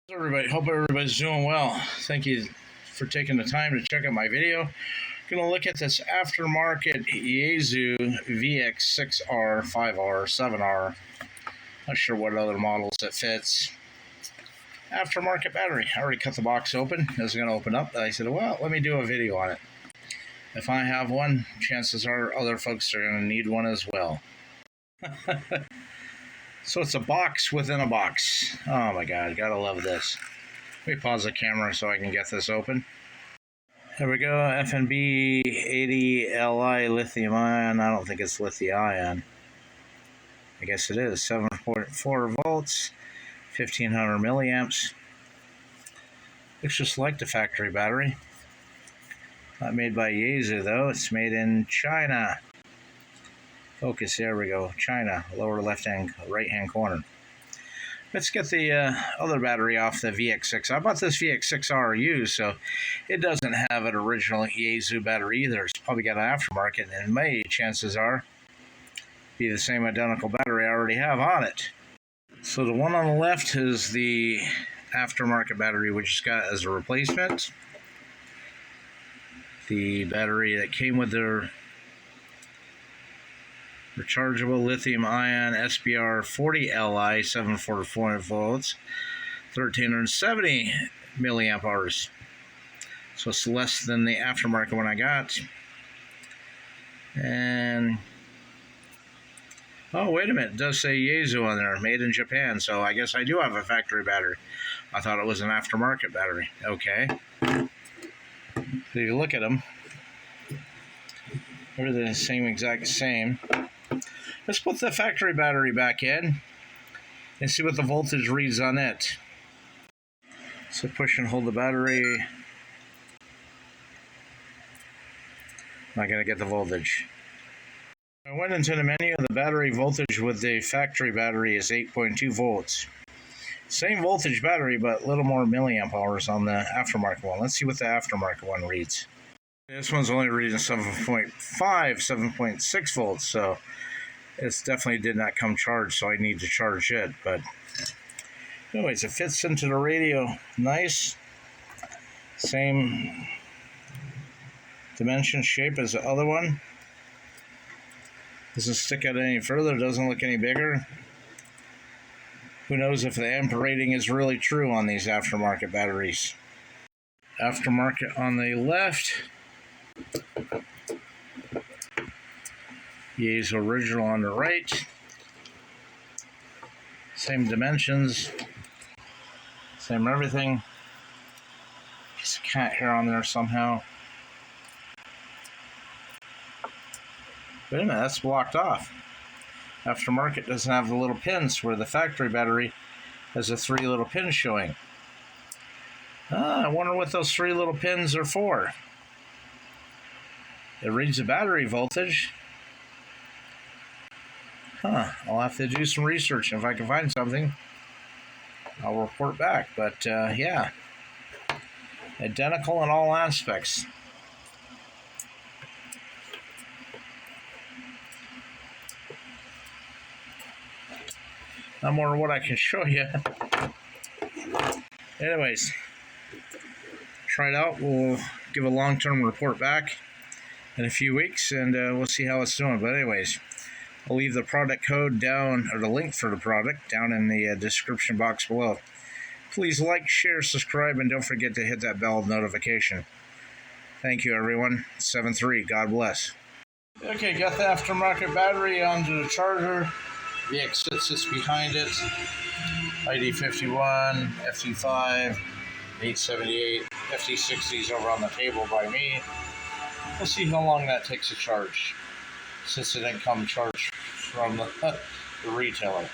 Everybody, hope everybody's doing well. Thank you for taking the time to check out my video. Going to look at this aftermarket Yaesu VX6R 5R 7R. Not sure what other models it fits. Aftermarket battery. I already cut the box open. It was going to open up. I said, well, let me do a video on it. If I have one, chances are other folks are going to need one as well. So it's a box within a box. Oh my God, gotta love this. Let me pause the camera so I can get this open. There we go, FNB80LI lithium ion. I don't think it's lithium ion. I guess it is. 7.4 volts, 1500 milliamps. Looks just like the factory battery. Not made by Yaesu though, it's made in China. Focus, there we go, China, lower left-hand, right-hand corner. Let's get the other battery off the VX6. I bought this VX6R used, so it doesn't have an original Yaesu battery either. It's probably got an aftermarket, and may, chances are, be the same identical battery I already have on it. So the one on the left is the aftermarket battery, which got as a replacement. The battery that came with their rechargeable lithium-ion SBR40LI 744 volts, 1370 milliamp hours. So it's less than the aftermarket one I got. And oh, wait a minute, it does say Yaesu on there, made in Japan. So I guess I do have a factory battery. I thought it was an aftermarket battery. Okay. So you look at them, everything is the same exact same. Let's put the factory battery back in and see what the voltage reads on it. So push and hold the battery. Not going to get the voltage. I went into the menu. The battery voltage with the factory battery is 8.2 volts. Same voltage battery, but a little more milliamp hours on the aftermarket one. Let's see what the aftermarket one reads. This one's only reading 7.5, 7.6 volts, so it definitely did not come charged, so I need to charge it. But anyways, it fits into the radio nice. Same dimension, shape as the other one. Doesn't stick out any further, doesn't look any bigger. Who knows if the amp rating is really true on these aftermarket batteries. Aftermarket on the left. Yaesu original on the right. Same dimensions. Same everything. Piece of cat hair on there somehow. Wait a minute, that's blocked off. Aftermarket doesn't have the little pins where the factory battery has the 3 little pins showing. I wonder what those 3 little pins are for. It reads the battery voltage. I'll have to do some research. If I can find something, I'll report back. But yeah, identical in all aspects. Not more than what I can show you. Anyways, try it out. We'll give a long-term report back in a few weeks, and we'll see how it's doing. But anyways, I'll leave the product code down, or the link for the product, down in the description box below. Please like, share, subscribe, and don't forget to hit that bell notification. Thank you, everyone. 7-3. God bless. Okay, got the aftermarket battery onto the charger. The VX sits behind it. ID51, FT5, 878, FT60 is over on the table by me. We'll see how long that takes to charge, since it didn't come charged from the retailer.